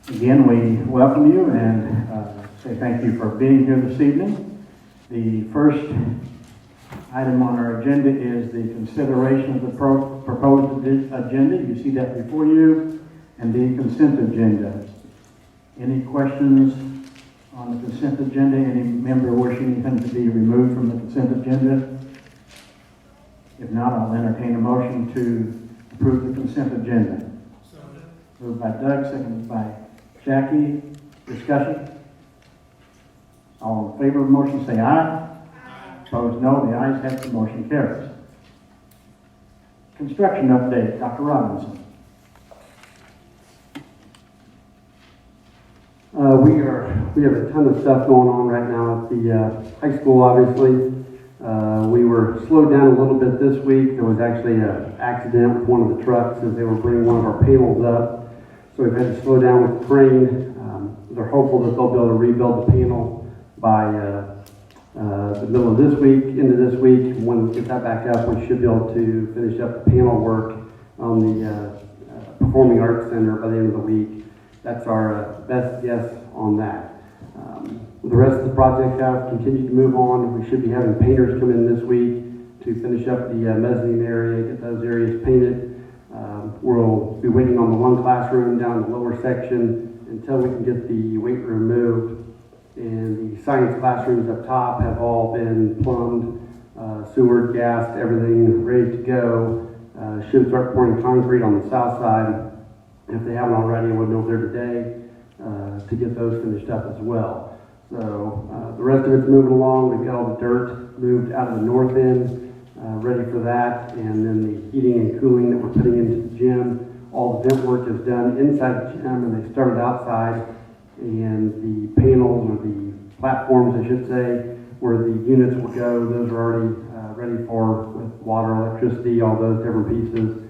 Again, we welcome you and say thank you for being here this evening. The first item on our agenda is the consideration of the proposed agenda. You see that before you, and the consent agenda. Any questions on the consent agenda? Any member wishing anything to be removed from the consent agenda? If not, I'll entertain a motion to approve the consent agenda. Moved by Doug, seconded by Jackie. Discussion? All in favor of the motion say aye. Opposed no. The ayes have it. The motion carries. Construction update, Dr. Robinson. We have a ton of stuff going on right now at the high school, obviously. We were slowed down a little bit this week. There was actually an accident with one of the trucks as they were bringing one of our panels up. So we've had to slow down with the crane. They're hopeful that they'll be able to rebuild the panel by the middle of this week, into this week. When we get that back up, we should be able to finish up the panel work on the Performing Arts Center by the end of the week. That's our best guess on that. The rest of the projects have continued to move on. We should be having painters come in this week to finish up the mezzanine area, get those areas painted. We'll be waiting on the one classroom down the lower section until we can get the weight room moved. And the science classrooms up top have all been plumbed, sewered, gassed, everything ready to go. Should start pouring concrete on the south side. If they haven't already, we'll go there today to get those finished up as well. So the rest of it's moving along. We've got all the dirt moved out of the north end, ready for that. And then the heating and cooling that we're putting into the gym. All the vent work is done inside the gym, and they started outside. And the panels, or the platforms, I should say, where the units will go, those are already ready for with water, electricity, all those different pieces.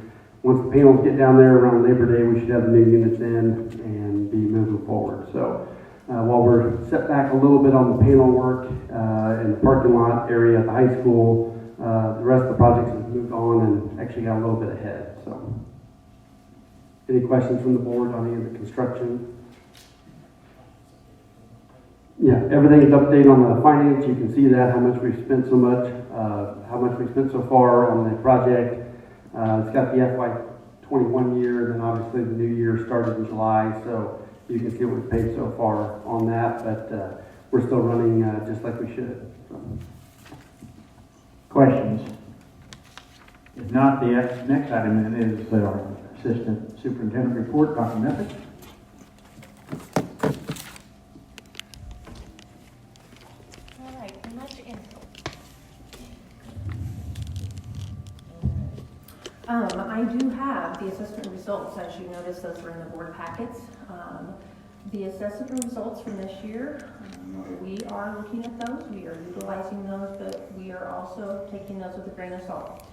Once the panels get down there around Labor Day, we should have the new units in and be moving forward. So while we're set back a little bit on the panel work in the parking lot area at the high school, the rest of the projects have moved on and actually got a little bit ahead. So any questions from the board on any of the construction? Yeah, everything is updated on the finance. You can see that, how much we've spent so much, how much we've spent so far on the project. It's got the FY21 year, then obviously the new year started in July, so you can see what we've paid so far on that, but we're still running just like we should. So. Questions? If not, the next item then is our Assistant Superintendent report, Dr. Method. I do have the assessment results. As you notice, those were in the board packets. The assessment results from this year, we are looking at those. We are utilizing those, but we are also taking those with a grain of salt.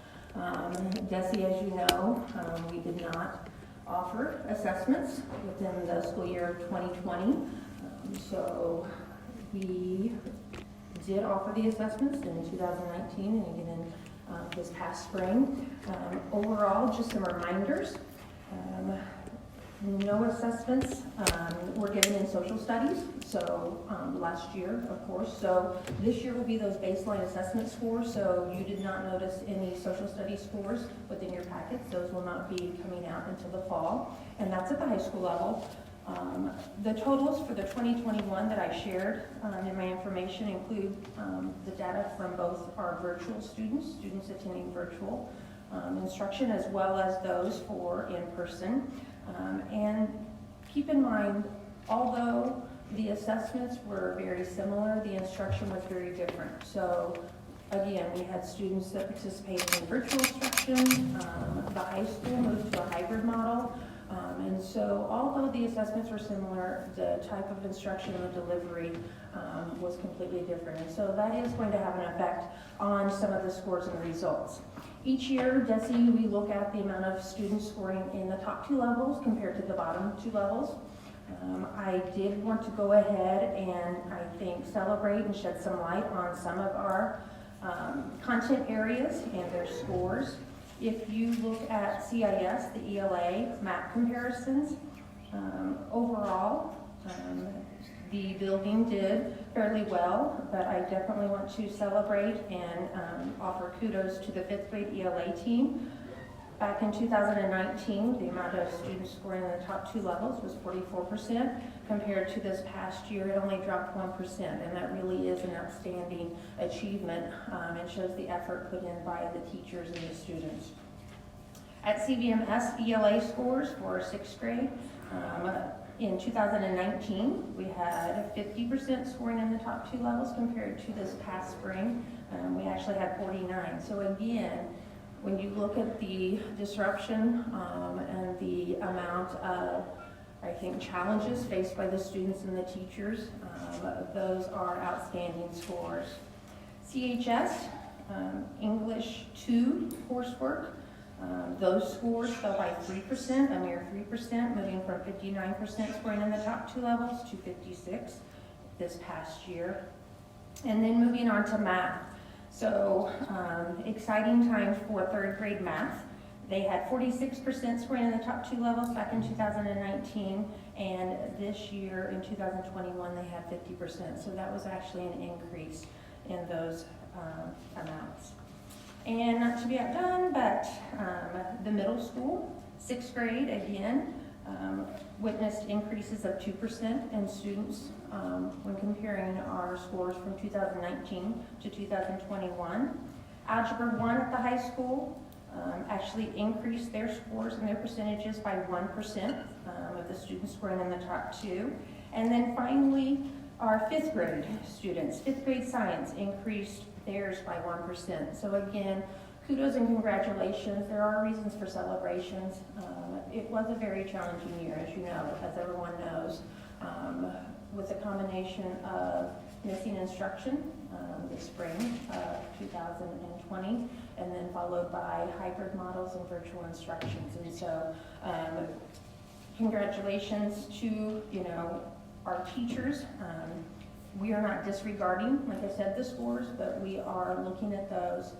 Jessie, as you know, we did not offer assessments within the school year of 2020. So we did offer the assessments in 2019 and again in this past spring. Overall, just some reminders. No assessments were given in social studies, so last year, of course. So this year will be those baseline assessment scores, so you did not notice any social studies scores within your packets. Those will not be coming out until the fall, and that's at the high school level. The totals for the 2021 that I shared in my information include the data from both our virtual students attending virtual instruction, as well as those for in-person. And keep in mind, although the assessments were very similar, the instruction was very different. So again, we had students that participated in virtual instruction. The high school moved to a hybrid model. And so although the assessments were similar, the type of instruction and the delivery was completely different. And so that is going to have an effect on some of the scores and results. Each year, Jessie, we look at the amount of students scoring in the top two levels compared to the bottom two levels. I did want to go ahead and I think celebrate and shed some light on some of our content areas and their scores. If you look at CIS, the ELA map comparisons, Overall, the building did fairly well, but I definitely want to celebrate and offer kudos to the 5th grade ELA team. Back in 2019, the amount of students scoring in the top 2 levels was 44%. Compared to this past year, it only dropped 1%, and that really is an outstanding achievement and shows the effort put in by the teachers and the students. At CVMS, ELA scores for 6th grade, in 2019, we had 50% scoring in the top 2 levels compared to this past spring. We actually had 49. So again, when you look at the disruption and the amount of, I think, challenges faced by the students and the teachers, those are outstanding scores. CHS, English 2 coursework, those scores fell by 3%, a mere 3%, moving from 59% scoring in the top 2 levels to 56 this past year. And then moving on to math. So exciting times for 3rd grade math. They had 46% scoring in the top 2 levels back in 2019, and this year in 2021 they had 50%. So that was actually an increase in those amounts. And not to be outdone, but the middle school, 6th grade, again, witnessed increases of 2% in students when comparing our scores from 2019 to 2021. Algebra 1 at the high school actually increased their scores and their percentages by 1% of the students scoring in the top 2. And then finally, our 5th grade students, 5th grade science increased theirs by 1%. So again, kudos and congratulations. There are reasons for celebrations. It was a very challenging year, as you know, as everyone knows, with a combination of missing instruction the spring of 2020, and then followed by hybrid models and virtual instructions. And so congratulations to, our teachers. We are not disregarding, like I said, the scores, but we are looking at those.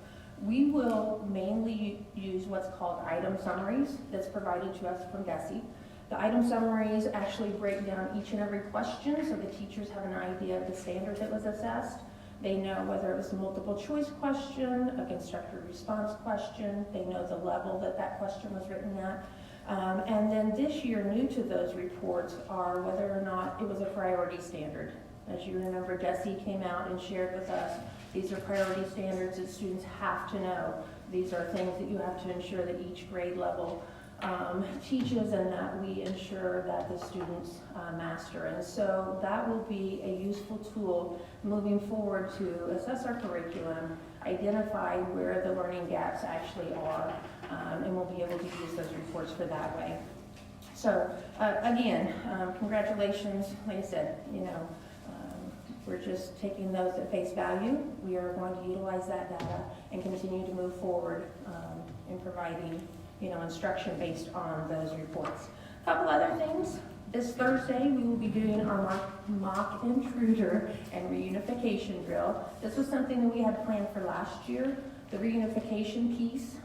We will mainly use what's called item summaries that's provided to us from Jessie. The item summaries actually break down each and every question so the teachers have an idea of the standard that was assessed. They know whether it was a multiple choice question, a constructive response question. They know the level that that question was written at. And then this year, new to those reports are whether or not it was a priority standard. As you remember, Jessie came out and shared with us, these are priority standards that students have to know. These are things that you have to ensure that each grade level teaches and that we ensure that the students master. And so that will be a useful tool moving forward to assess our curriculum, identify where the learning gaps actually are, and we'll be able to use those reports for that way. So again, congratulations. Like I said, we're just taking those at face value. We are going to utilize that data and continue to move forward in providing, instruction based on those reports. A couple other things. This Thursday, we will be doing our mock intruder and reunification drill. This was something that we had planned for last year. The reunification piece,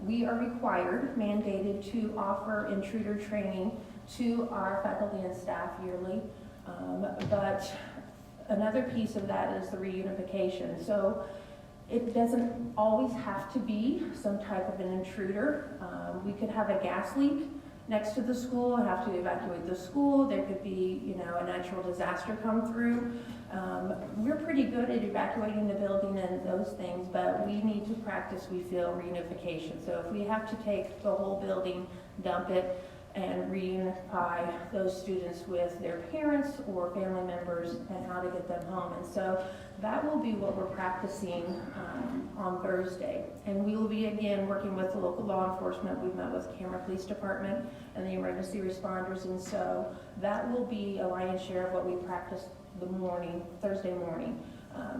we are required, mandated to offer intruder training to our faculty and staff yearly. But another piece of that is the reunification. So it doesn't always have to be some type of an intruder. We could have a gas leak next to the school, have to evacuate the school. There could be, a natural disaster come through. We're pretty good at evacuating the building and those things, but we need to practice, we feel, reunification. So if we have to take the whole building, dump it, and reunify those students with their parents or family members and how to get them home. And so that will be what we're practicing on Thursday. And we will be, again, working with the local law enforcement. We've met with Camera Police Department and the emergency responders. And so that will be a lion's share of what we practice Thursday morning.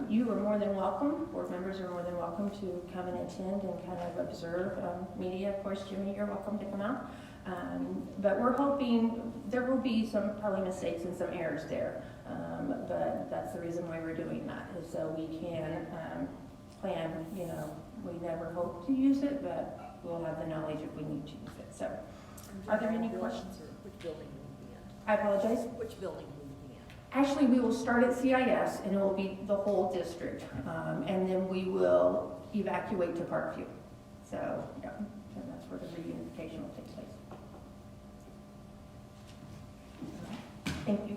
You are more than welcome, board members are more than welcome to come and attend and kind of observe. Media, of course, Jimmy, you're welcome to come out. But we're hoping there will be some probably mistakes and some errors there. But that's the reason why we're doing that, is so we can plan, we never hope to use it, but we'll have the knowledge if we need to use it. So Are there any questions? Which building will it be in? I apologize. Which building will it be in? Actually, we will start at CIS and it will be the whole district. And then we will evacuate to Parkview. So, yeah, so that's where the reunification will take place. Thank you.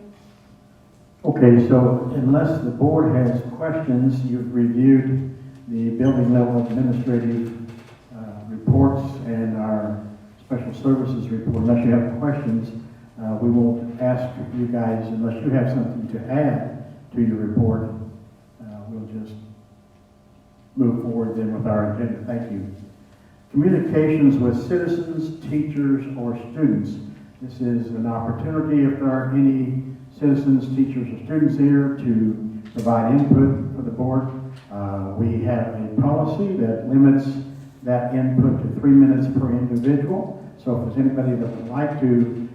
Okay, so unless the board has questions, you've reviewed the building level administrative reports and our special services report. Unless you have questions, we won't ask you guys, unless you have something to add to your report, we'll just move forward then with our agenda. Thank you. Communications with citizens, teachers, or students. This is an opportunity, if there are any citizens, teachers, or students here, to provide input for the board. We have a policy that limits that input to 3 minutes per individual. So if there's anybody that would like to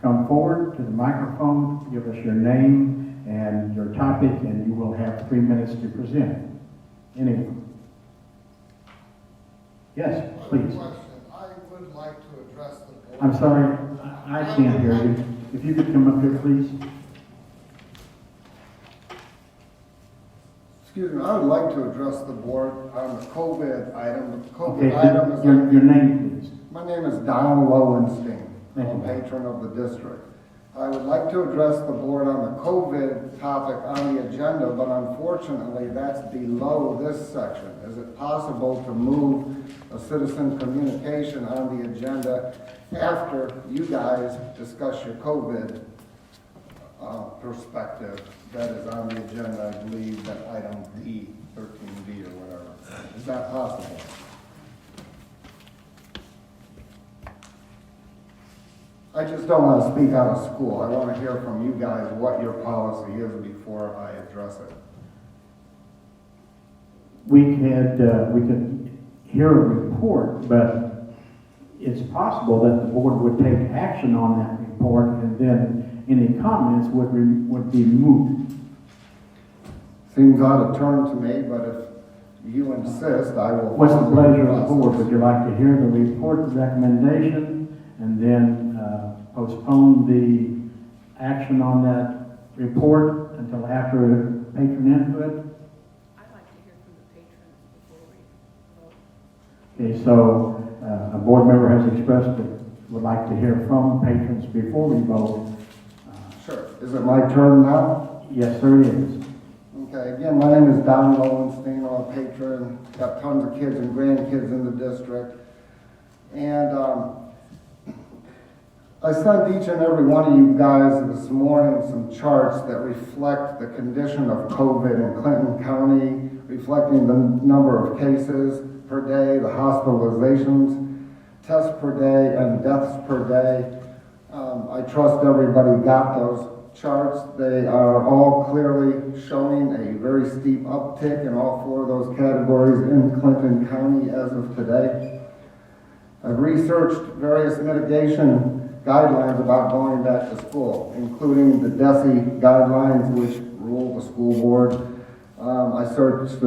come forward to the microphone, give us your name and your topic, and you will have 3 minutes to present. Anyone? Yes, please. I would like to address the board. I'm sorry, I can't hear you. If you could come up here, please. Excuse me, I would like to address the board on the COVID item. The Okay, COVID item is. your name, please. My name is Don Lowenstein. Thank I'm you. a patron of the district. I would like to address the board on the COVID topic on the agenda, but unfortunately, that's below this section. Is it possible to move a citizen communication on the agenda after you guys discuss your COVID perspective? That is on the agenda, I believe, that item D, 13D or whatever. Is that possible? I just don't want to speak out of school. I want to hear from you guys what your policy is before I address it. We could hear a report, but it's possible that the board would take action on that report, and then any comments would be moot. Seems out of turn to me, but if you insist, I will. What's the pleasure of the board? Would you like to hear the report, the recommendation, and then postpone the action on that report until after patron input? I'd like to hear from the patrons before we vote. Okay, so a board member has expressed that would like to hear from patrons before we vote. Sure. Is it my turn now? Yes, sir, it is. Okay, again, my name is Don Lowenstein. I'm a patron, got tons of kids and grandkids in the district. And I sent each and every one of you guys this morning some charts that reflect the condition of COVID in Clinton County, reflecting the number of cases per day, the hospitalizations, tests per day, and deaths per day. I trust everybody got those charts. They are all clearly showing a very steep uptick in all four of those categories in Clinton County as of today. I've researched various mitigation guidelines about going back to school, including the DESE guidelines, which rule the school board. I searched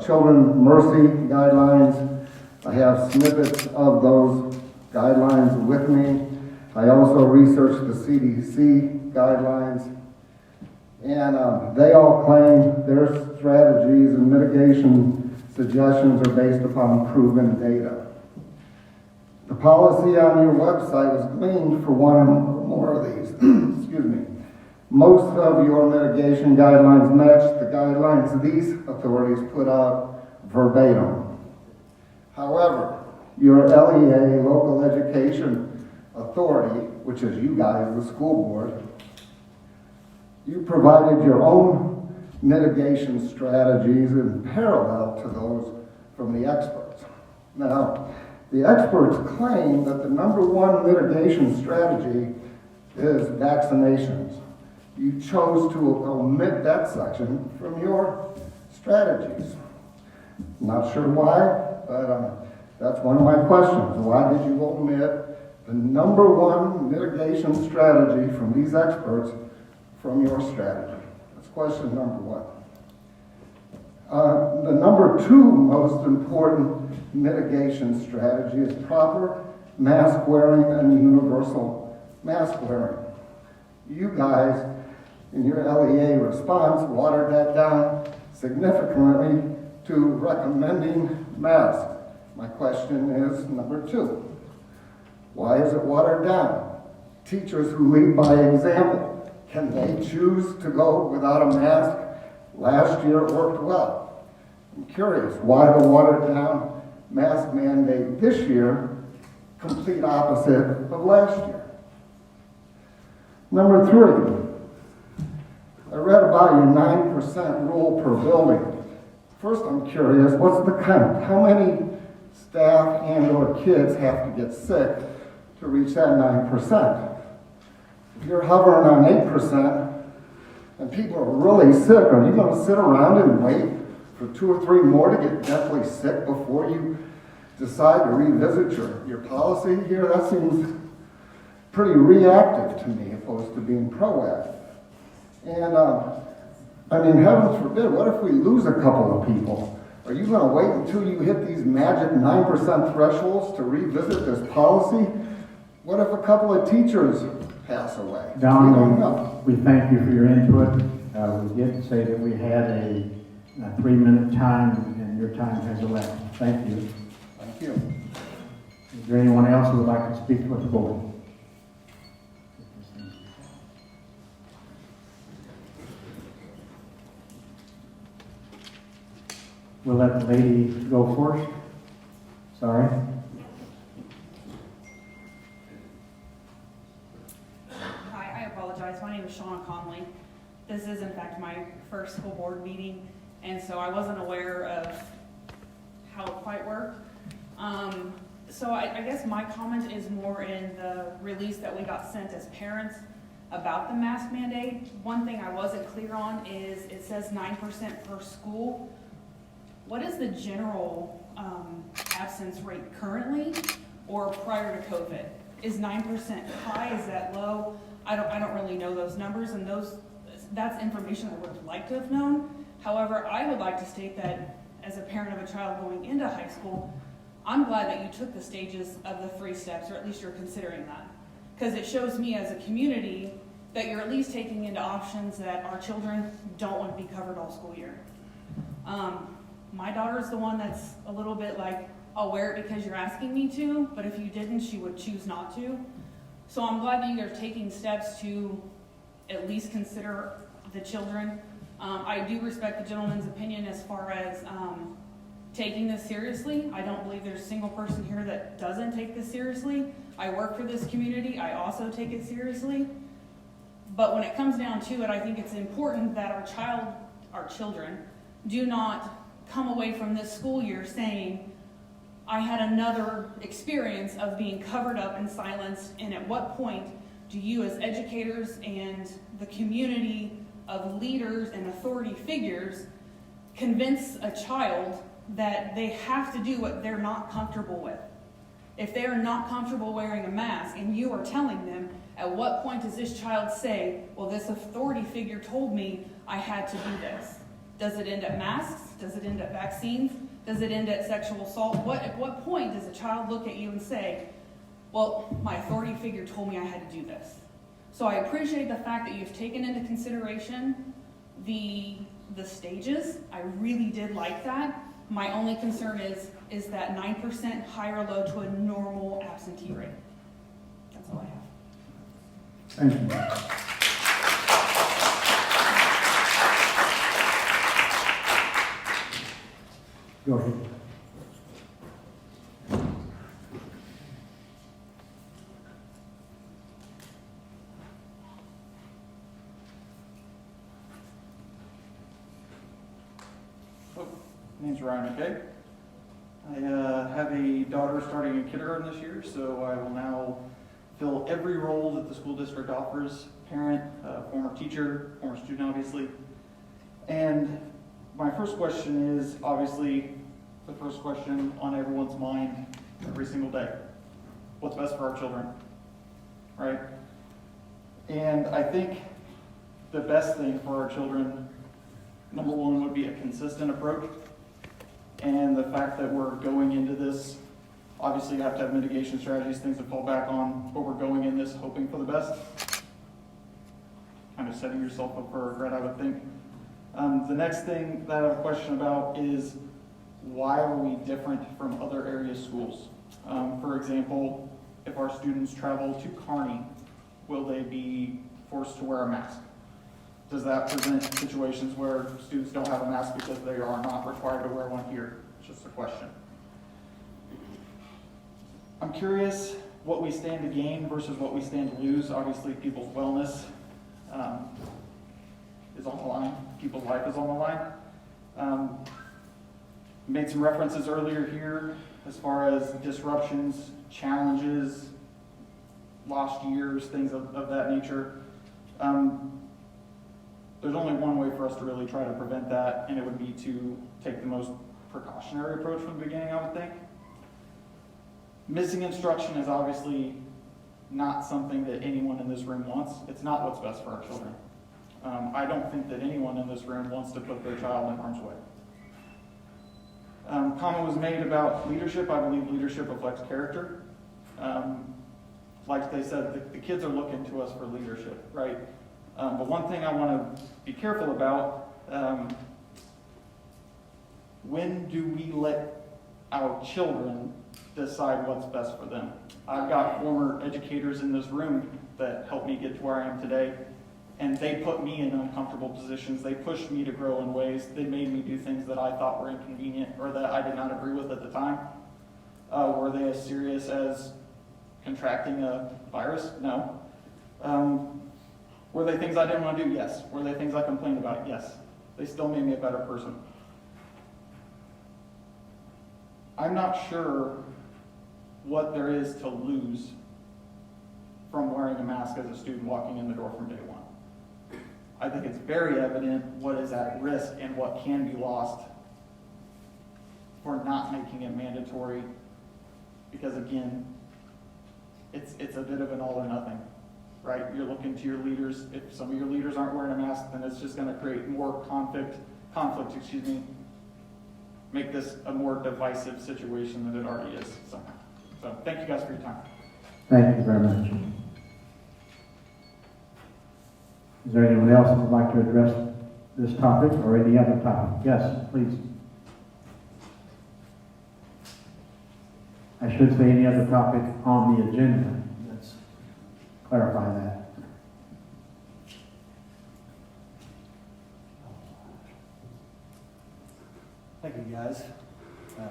Children Mercy guidelines. I have snippets of those guidelines with me. I also researched the CDC guidelines, and they all claim their strategies and mitigation suggestions are based upon proven data. The policy on your website was gleaned for one or more of these. Excuse me. Most of your mitigation guidelines match the guidelines these authorities put out verbatim. However, your LEA, Local Education Authority, which is you guys, the school board, you provided your own mitigation strategies in parallel to those from the experts. Now, the experts claim that the number one mitigation strategy is vaccinations. You chose to omit that section from your strategies. Not sure why, but that's one of my questions. Why did you omit the number one mitigation strategy from these experts from your strategy? That's question number one. The number two most important mitigation strategy is proper mask wearing and universal mask wearing. You guys, in your LEA response, watered that down significantly to recommending masks. My question is number 2. Why is it watered down? Teachers who lead by example, can they choose to go without a mask? Last year it worked well. I'm curious, why the watered down mask mandate this year, complete opposite of last year? Number 3, I read about your 9% rule per building. First, I'm curious, what's the count? How many staff and or kids have to get sick to reach that 9%? If you're hovering on 8% and people are really sick, are you going to sit around and wait for 2 or 3 more to get deathly sick before you decide to revisit your policy here? That seems pretty reactive to me opposed to being proactive. And I mean, heavens forbid, what if we lose a couple of people? Are you going to wait until you hit these magic 9% thresholds to revisit this policy? What if a couple of teachers pass away? Don, We don't know. we thank you for your input. We did say that we had a 3-minute time, and your time has elapsed. Thank you. Thank you. Is there anyone else who would like to speak with the board? We'll let the lady go first. Sorry. Hi, I apologize. My name is Shauna Conley. This is in fact my first school board meeting, and so I wasn't aware of how it quite worked. So I guess my comment is more in the release that we got sent as parents about the mask mandate. One thing I wasn't clear on is it says 9% per school. What is the general absence rate currently or prior to COVID? Is 9% high? Is that low? I don't really know those numbers, and that's information I would have liked to have known. However, I would like to state that as a parent of a child going into high school, I'm glad that you took the stages of the 3 steps, or at least you're considering that. Because it shows me as a community that you're at least taking into options that our children don't want to be covered all school year. My daughter's the one that's a little bit like, I'll wear it because you're asking me to, but if you didn't, she would choose not to. So I'm glad that you are taking steps to at least consider the children. I do respect the gentleman's opinion as far as taking this seriously. I don't believe there's a single person here that doesn't take this seriously. I work for this community. I also take it seriously. But when it comes down to it, I think it's important that our children, do not come away from this school year saying, I had another experience of being covered up and silenced, and at what point do you as educators and the community of leaders and authority figures convince a child that they have to do what they're not comfortable with? If they are not comfortable wearing a mask and you are telling them, at what point does this child say, well, this authority figure told me I had to do this? Does it end at masks? Does it end at vaccines? Does it end at sexual assault? At what point does a child look at you and say, well, my authority figure told me I had to do this? So I appreciate the fact that you've taken into consideration the stages. I really did like that. My only concern is that 9% high or low to a normal absentee rate. That's all I have. Thank you. Go ahead. My name's Ryan McKay. I have a daughter starting in kindergarten this year, so I will now fill every role that the school district offers: parent, former teacher, former student, obviously. And my first question is obviously the first question on everyone's mind every single day. What's best for our children, right? And I think the best thing for our children, number one, would be a consistent approach. And the fact that we're going into this Obviously, you have to have mitigation strategies, things to fall back on, but we're going in this hoping for the best. Kind of setting yourself up for regret, I would think. The next thing that I have a question about is why are we different from other area schools? For example, if our students travel to Kearney, will they be forced to wear a mask? Does that present situations where students don't have a mask because they are not required to wear one here? It's just a question. I'm curious what we stand to gain versus what we stand to lose. Obviously, people's wellness is on the line. People's life is on the line. Made some references earlier here as far as disruptions, challenges, lost years, things of that nature. There's only one way for us to really try to prevent that, and it would be to take the most precautionary approach from the beginning, I would think. Missing instruction is obviously not something that anyone in this room wants. It's not what's best for our children. I don't think that anyone in this room wants to put their child in harm's way. Comment was made about leadership. I believe leadership reflects character. Like they said, the kids are looking to us for leadership, right? But one thing I want to be careful about, when do we let our children decide what's best for them? I've got former educators in this room that helped me get to where I am today, and they put me in uncomfortable positions. They pushed me to grow in ways. They made me do things that I thought were inconvenient or that I did not agree with at the time. Were they as serious as contracting a virus? No. Were they things I didn't want to do? Yes. Were they things I complained about? Yes. They still made me a better person. I'm not sure what there is to lose from wearing a mask as a student walking in the door from day one. I think it's very evident what is at risk and what can be lost for not making it mandatory, because again, it's a bit of an all or nothing, right? You're looking to your leaders. If some of your leaders aren't wearing a mask, then it's just going to create more conflict, make this a more divisive situation than it already is somehow. So thank you guys for your time. Thank you very much. Is there anyone else who would like to address this topic or any other topic? Yes, please. I should say any other topic on the agenda. Let's clarify that. Thank you, guys.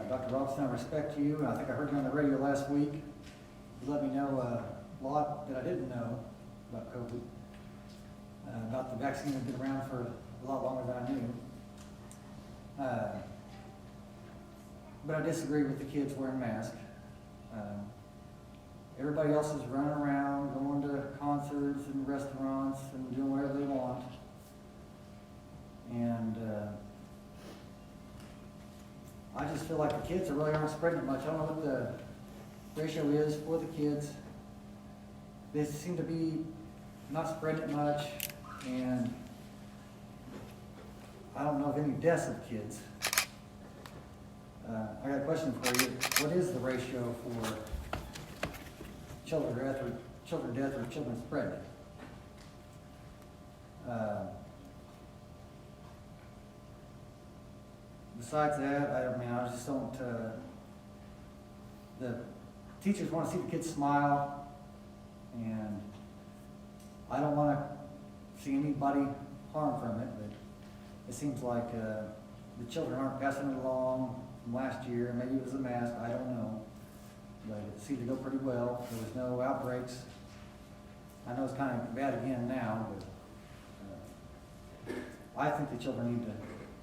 Dr. Robinson, I respect you, and I think I heard you on the radio last week. You let me know a lot that I didn't know about COVID, about the vaccine that had been around for a lot longer than I knew. But I disagree with the kids wearing masks. Everybody else is running around, going to concerts and restaurants and doing whatever they want. And I just feel like the kids really aren't spreading it much. I don't know what the ratio is for the kids. They seem to be not spreading it much, and I don't know of any deaths of kids. I got a question for you. What is the ratio for children death or children spread? Besides that, I just don't, the teachers want to see the kids smile, and I don't want to see anybody harm from it, but it seems like the children aren't passing it along from last year. Maybe it was a mask, I don't know, but it seemed to go pretty well. There was no outbreaks. I know it's kind of bad again now, but I think the children need to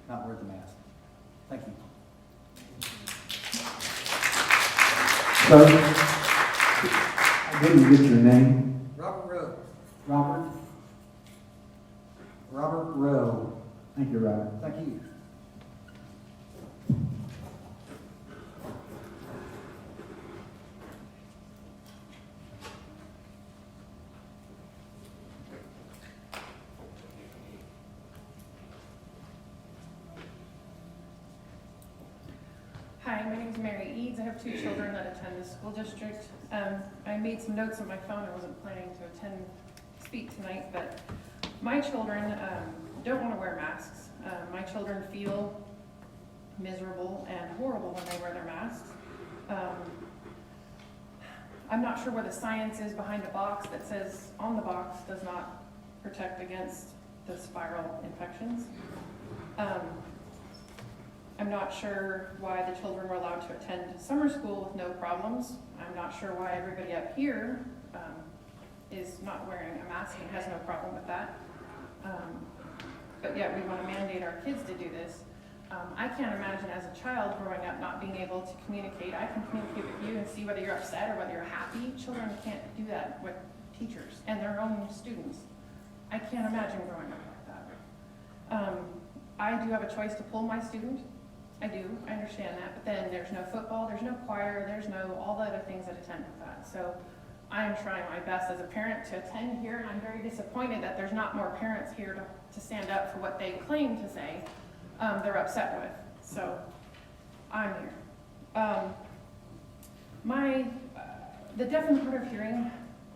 not wear the mask. Thank you. Sir, I didn't get your name. Robert Rowe. Robert? Robert Rowe. Thank you, Robert. Thank you. Hi, Hi, my name is Mary Eads. I have 2 children that attend the school district. I made some notes on my phone. I wasn't planning to speak tonight, but my children don't want to wear masks. My children feel miserable and horrible when they wear their masks. I'm not sure where the science is behind a box that says on the box does not protect against the viral infections. I'm not sure why the children were allowed to attend summer school with no problems. I'm not sure why everybody up here is not wearing a mask and has no problem with that. But yet we want to mandate our kids to do this. I can't imagine as a child growing up not being able to communicate. I can communicate with you and see whether you're upset or whether you're happy. Children can't do that with teachers and their own students. I can't imagine growing up like that. I do have a choice to pull my student. I do, I understand that, but then there's no football, there's no choir, there's no all the other things that attend with that. So I'm trying my best as a parent to attend here, and I'm very disappointed that there's not more parents here to stand up for what they claim to say they're upset with. So I'm here. The deaf and hard of hearing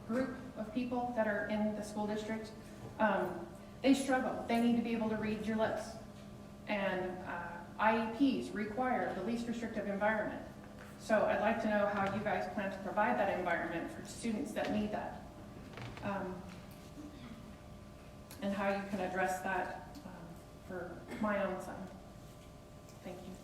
group of people that are in the school district, they struggle. They need to be able to read your lips. And IEPs require the least restrictive environment. So I'd like to know how you guys plan to provide that environment for students that need that. And how you can address that for my own son. Thank you.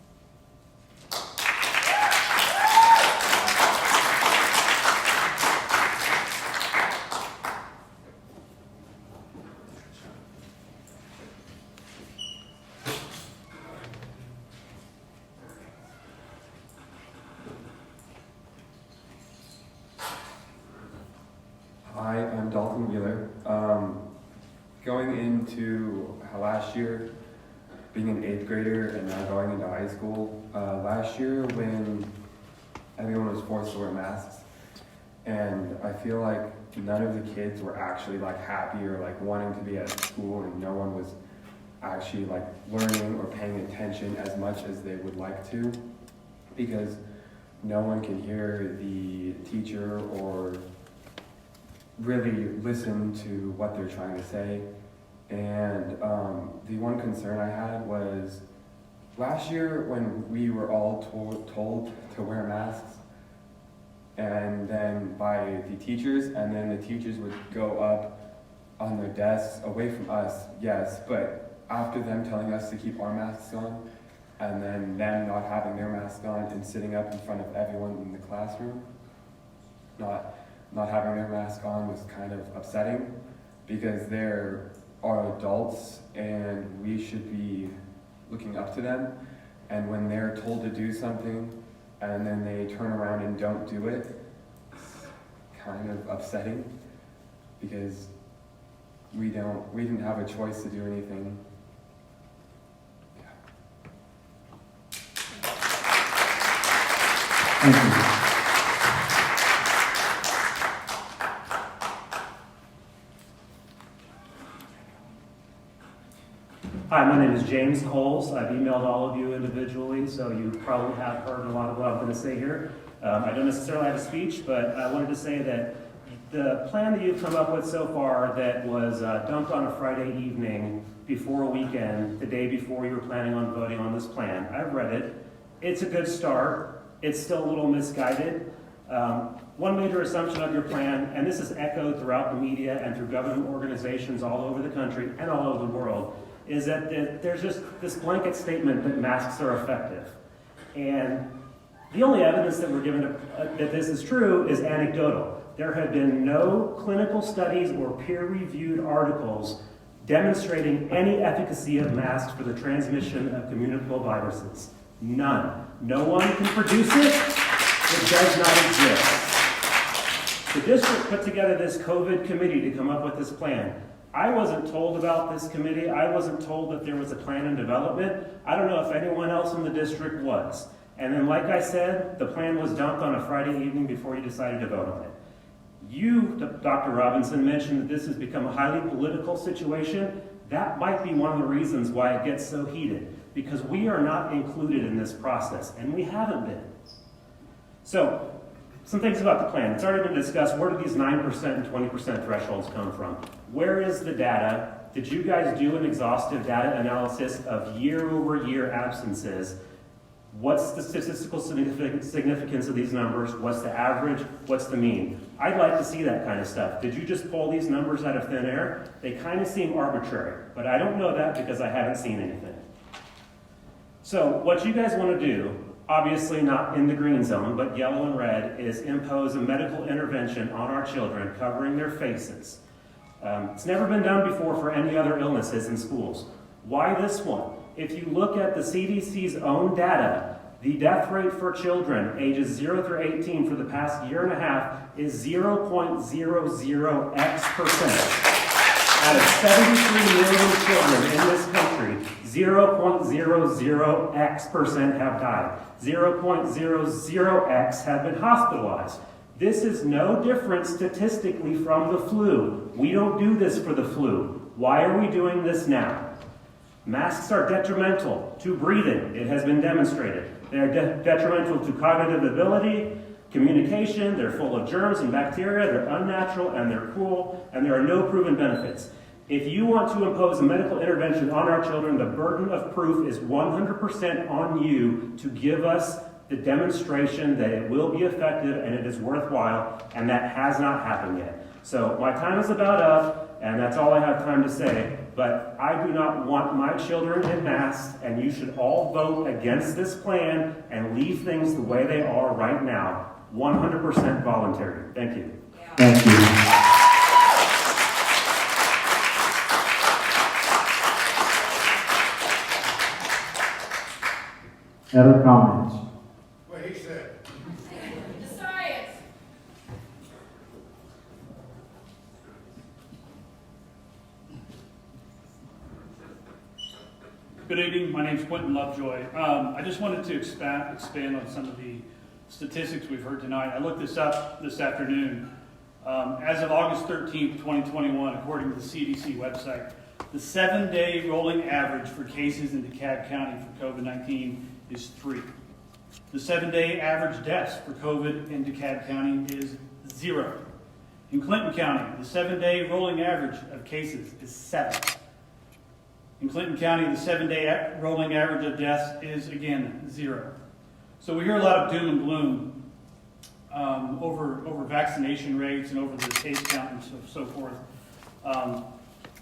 Hi, I'm Dalton Wheeler. Going into last year, being an 8th grader and now going into high school, last year when everyone was forced to wear masks, and I feel like none of the kids were actually happy or wanting to be at school, and no one was actually learning or paying attention as much as they would like to, because no one can hear the teacher or really listen to what they're trying to say. And the one concern I had was last year when we were all told to wear masks, and then by the teachers, and then the teachers would go up on their desks away from us, yes, but after them telling us to keep our masks on, and then them not having their mask on and sitting up in front of everyone in the classroom, not having their mask on was kind of upsetting, because there are adults and we should be looking up to them, and when they're told to do something and then they turn around and don't do it, it's kind of upsetting, because we didn't have a choice to do anything. Thank you. Hi, my name is James Coles. I've emailed all of you individually, so you probably have heard a lot of what I'm going to say here. I don't necessarily have a speech, but I wanted to say that the plan that you've come up with so far that was dumped on a Friday evening before a weekend, the day before you were planning on voting on this plan, I've read it. It's a good start. It's still a little misguided. One major assumption of your plan, and this is echoed throughout the media and through government organizations all over the country and all over the world, is that there's just this blanket statement that masks are effective. And the only evidence that we're given that this is true is anecdotal. There have been no clinical studies or peer-reviewed articles demonstrating any efficacy of masks for the transmission of communicable viruses. None. No one can produce it. It does not exist. The district put together this COVID committee to come up with this plan. I wasn't told about this committee. I wasn't told that there was a plan in development. I don't know if anyone else in the district was. And then, like I said, the plan was dumped on a Friday evening before you decided to vote on it. You, Dr. Robinson, mentioned that this has become a highly political situation. That might be one of the reasons why it gets so heated. because we are not included in this process, and we haven't been. So, some things about the plan. It's already been discussed. Where do these 9% and 20% thresholds come from? Where is the data? Did you guys do an exhaustive data analysis of year-over-year absences? What's the statistical significance of these numbers? What's the average? What's the mean? I'd like to see that kind of stuff. Did you just pull these numbers out of thin air? They kind of seem arbitrary, but I don't know that because I haven't seen anything. So what you guys want to do, obviously not in the green zone, but yellow and red, is impose a medical intervention on our children covering their faces. It's never been done before for any other illnesses in schools. Why this one? If you look at the CDC's own data, the death rate for children ages 0 through 18 for the past year and a half is 0.00x%. Out of 73 million children in this country, 0.00x% have died. 0.00x have been hospitalized. This is no different statistically from the flu. We don't do this for the flu. Why are we doing this now? Masks are detrimental to breathing. It has been demonstrated. They are detrimental to cognitive ability, communication. They're full of germs and bacteria. They're unnatural and they're cruel, and there are no proven benefits. If you want to impose a medical intervention on our children, the burden of proof is 100% on you to give us the demonstration that it will be effective and it is worthwhile, and that has not happened yet. So my time is about up, and that's all I have time to say, but I do not want my children in masks, and you should all vote against this plan and leave things the way they are right now. 100% voluntary. Thank you. Thank you. Other comments? What he said. The science. Good evening. My name's Quinton Lovejoy. I just wanted to expand on some of the statistics we've heard tonight. I looked this up this afternoon. As of August 13th, 2021, according to the CDC website, the 7-day rolling average for cases in DeKalb County for COVID-19 is 3. The 7-day average deaths for COVID in DeKalb County is 0. In Clinton County, the 7-day rolling average of cases is 7. In Clinton County, the 7-day rolling average of deaths is, again, 0. So we hear a lot of doom and gloom over vaccination rates and over the case count and so forth.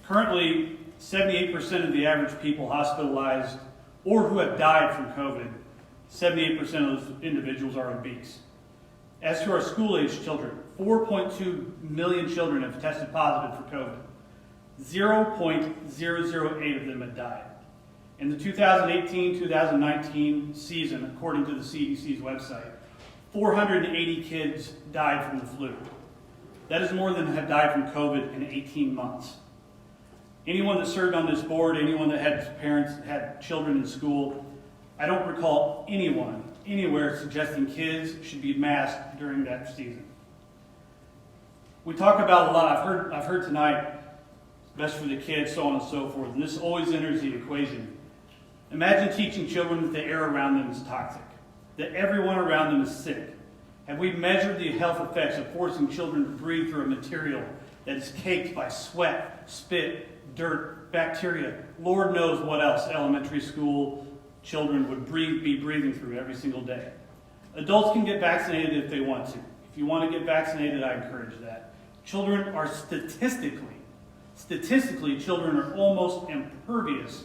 Currently, 78% of the average people hospitalized or who have died from COVID, 78% of those individuals are obese. As to our school-age children, 4.2 million children have tested positive for COVID. 0.008 of them have died. In the 2018-2019 season, according to the CDC's website, 480 kids died from the flu. That is more than have died from COVID in 18 months. Anyone that served on this board, anyone that had parents, had children in school, I don't recall anyone anywhere suggesting kids should be masked during that season. We talk about a lot. I've heard tonight, best for the kids, so on and so forth, and this always enters the equation. Imagine teaching children that the air around them is toxic, that everyone around them is sick. Have we measured the health effects of forcing children to breathe through a material that is caked by sweat, spit, dirt, bacteria, Lord knows what else elementary school children would be breathing through every single day? Adults can get vaccinated if they want to. If you want to get vaccinated, I encourage that. Children are statistically, children are almost impervious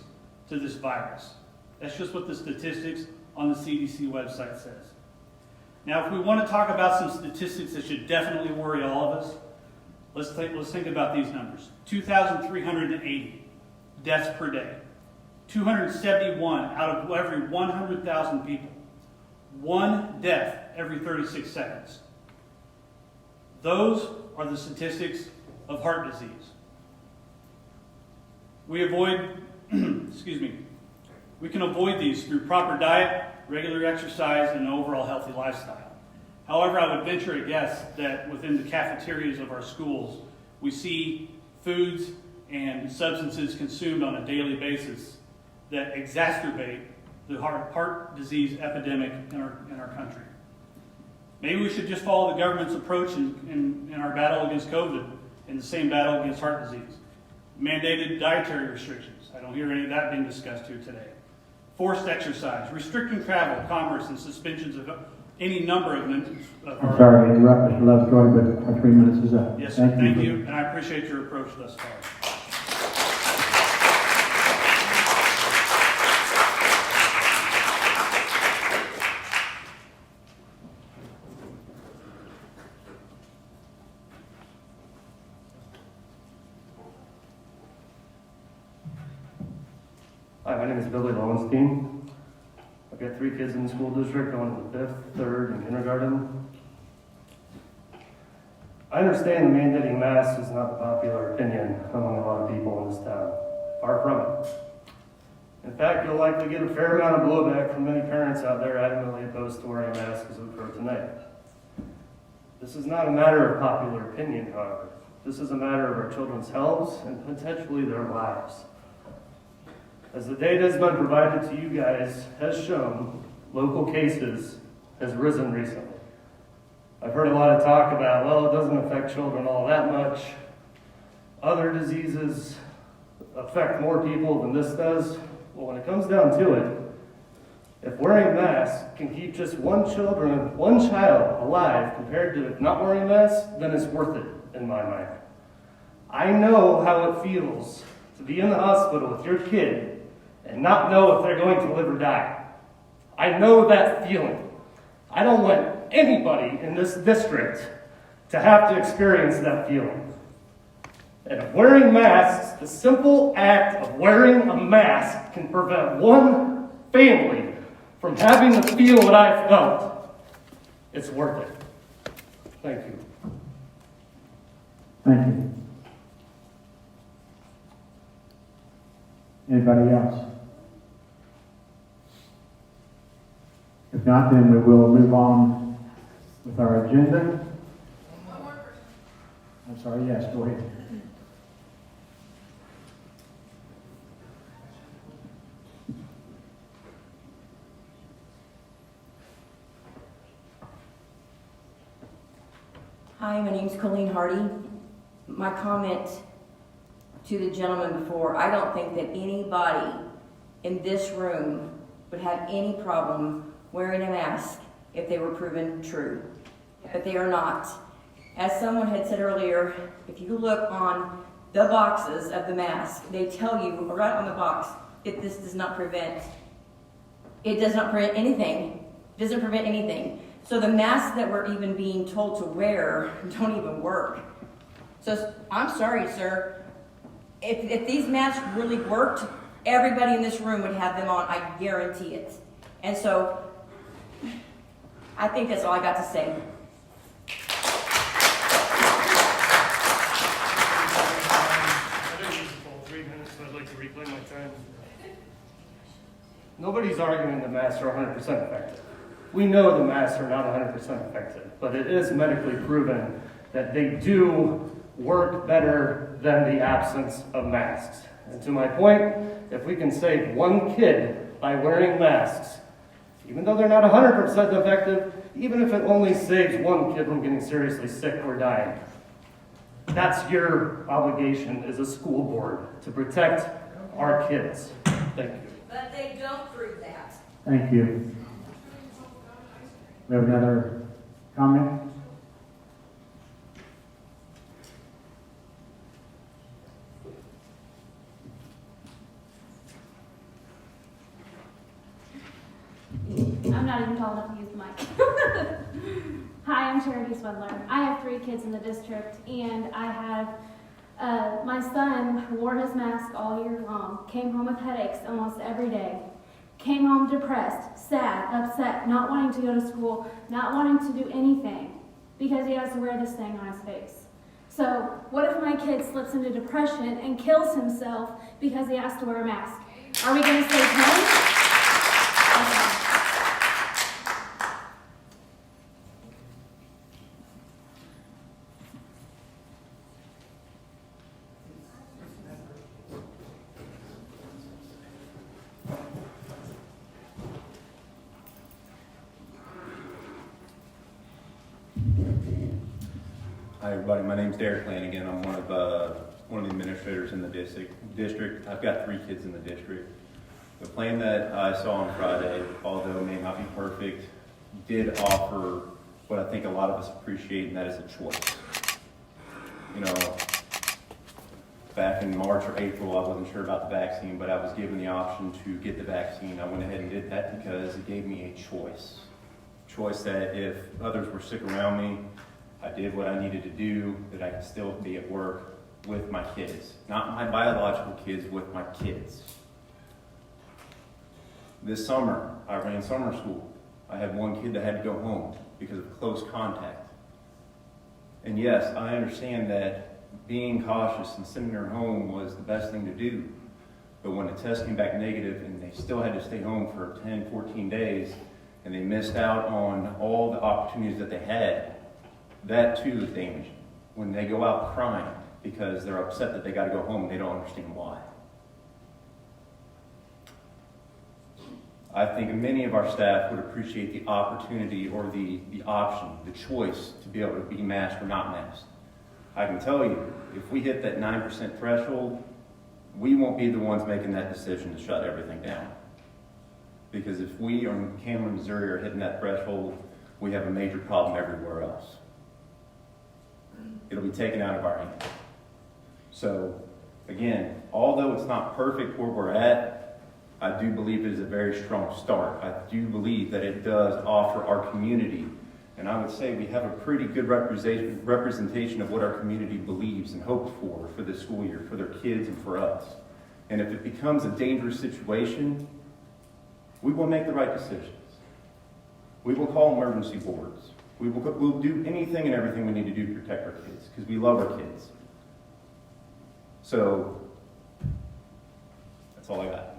to this virus. That's just what the statistics on the CDC website says. Now, if we want to talk about some statistics that should definitely worry all of us, let's think about these numbers. 2,380 deaths per day. 271 out of every 100,000 people. 1 death every 36 seconds. Those are the statistics of heart disease. We can avoid these through proper diet, regular exercise, and an overall healthy lifestyle. However, I would venture a guess that within the cafeterias of our schools, we see foods and substances consumed on a daily basis that exacerbate the heart disease epidemic in our country. Maybe we should just follow the government's approach in our battle against COVID and the same battle against heart disease. Mandated dietary restrictions. I don't hear any of that being discussed here today. Forced exercise, restricting travel, commerce, and suspensions of any number of I'm sorry to interrupt, Mr. Lovejoy, but our 3 minutes is up. Yes, sir. Thank you, and I appreciate your approach thus far. Hi, my name is Billy Bolenstein. I've got 3 kids in the school district, going to the 5th, 3rd, and kindergarten. I understand the mandating masks is not the popular opinion among a lot of people in this town. Far from it. In fact, you'll likely get a fair amount of blowback from many parents out there adamantly opposed to wearing a mask as we've heard tonight. This is not a matter of popular opinion, however. This is a matter of our children's health and potentially their lives. As the data has been provided to you guys has shown, local cases has risen recently. I've heard a lot of talk about, well, it doesn't affect children all that much. Other diseases affect more people than this does. Well, when it comes down to it, if wearing masks can keep just one child alive compared to not wearing a mask, then it's worth it in my mind. I know how it feels to be in the hospital with your kid and not know if they're going to live or die. I know that feeling. I don't want anybody in this district to have to experience that feeling. And if wearing masks, the simple act of wearing a mask can prevent one family from having to feel what I felt, it's worth it. Thank you. Thank you. Anybody else? If not, then we will move on with our agenda. I'm sorry, yes, go ahead. Hi, my name's Colleen Hardy. My comment to the gentleman before, I don't think that anybody in this room would have any problem wearing a mask if they were proven true, but they are not. As someone had said earlier, if you look on the boxes of the mask, they tell you right on the box, this does not prevent, it does not prevent anything. It doesn't prevent anything. So the masks that we're even being told to wear don't even work. So I'm sorry, sir. If these masks really worked, everybody in this room would have them on. I guarantee it. And so I think that's all I got to say. I didn't use the full 3 minutes, so I'd like to reclaim my time. Nobody's arguing the masks are 100% effective. We know the masks are not 100% effective, but it is medically proven that they do work better than the absence of masks. And to my point, if we can save one kid by wearing masks, even though they're not 100% effective, even if it only saves one kid from getting seriously sick or dying, that's your obligation as a school board to protect our kids. Thank you. But they don't prove that. Thank you. We have another comment? I'm not even tall enough to use the mic. Hi, I'm Swedler. I have 3 kids in the district, and I have my son wore his mask all year long, came home with headaches almost every day, came home depressed, sad, upset, not wanting to go to school, not wanting to do anything because he has to wear this thing on his face. So what if my kid slips into depression and kills himself because he has to wear a mask? Are we going to save him? Hi, everybody. My name's Derek Lanigan. I'm one of the administrators in the district. I've got 3 kids in the district. The plan that I saw on Friday, although it may not be perfect, did offer what I think a lot of us appreciate, and that is a choice. You know, back in March or April, I wasn't sure about the vaccine, but I was given the option to get the vaccine. I went ahead and did that because it gave me a choice. Choice that if others were sick around me, I did what I needed to do, that I could still be at work with my kids. Not my biological kids, with my kids. This summer, I ran summer school. I had one kid that had to go home because of close contact. And yes, I understand that being cautious and sending her home was the best thing to do. But when the test came back negative and they still had to stay home for 10, 14 days, and they missed out on all the opportunities that they had, that too is damaging. When they go out crying because they're upset that they got to go home and they don't understand why. I think many of our staff would appreciate the opportunity or the option, the choice to be able to be masked or not masked. I can tell you, if we hit that 9% threshold, we won't be the ones making that decision to shut everything down. Because if we or Cameron, Missouri are hitting that threshold, we have a major problem everywhere else. It'll be taken out of our hands. So, again, although it's not perfect where we're at, I do believe it is a very strong start. I do believe that it does offer our community, and I would say we have a pretty good representation of what our community believes and hopes for this school year, for their kids and for us. And if it becomes a dangerous situation, we will make the right decisions. We will call emergency boards. We'll do anything and everything we need to do to protect our kids, because we love our kids. So, that's all I got.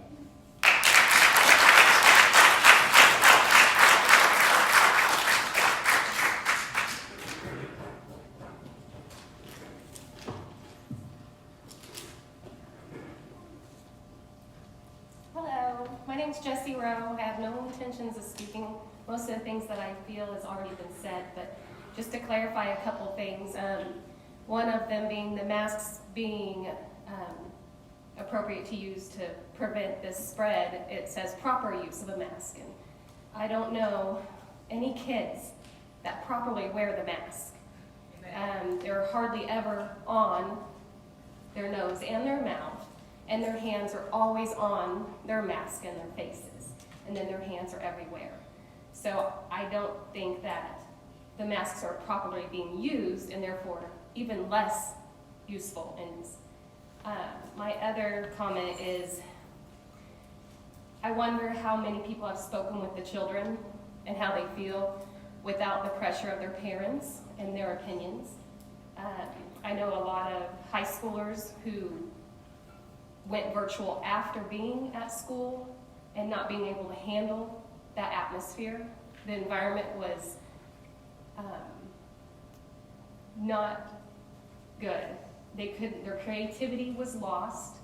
Hello, my name's Jessie Rowe. I have no intentions of speaking. Most of the things that I feel has already been said, but just to clarify a couple things. One of them being the masks being appropriate to use to prevent this spread. It says proper use of a mask, and I don't know any kids that properly wear the mask. They're hardly ever on their nose and their mouth, and their hands are always on their mask and their faces, and then their hands are everywhere. So I don't think that the masks are properly being used, and therefore even less useful. And my other comment is, I wonder how many people have spoken with the children and how they feel without the pressure of their parents and their opinions. I know a lot of high schoolers who went virtual after being at school and not being able to handle that atmosphere. The environment was not good. Their creativity was lost.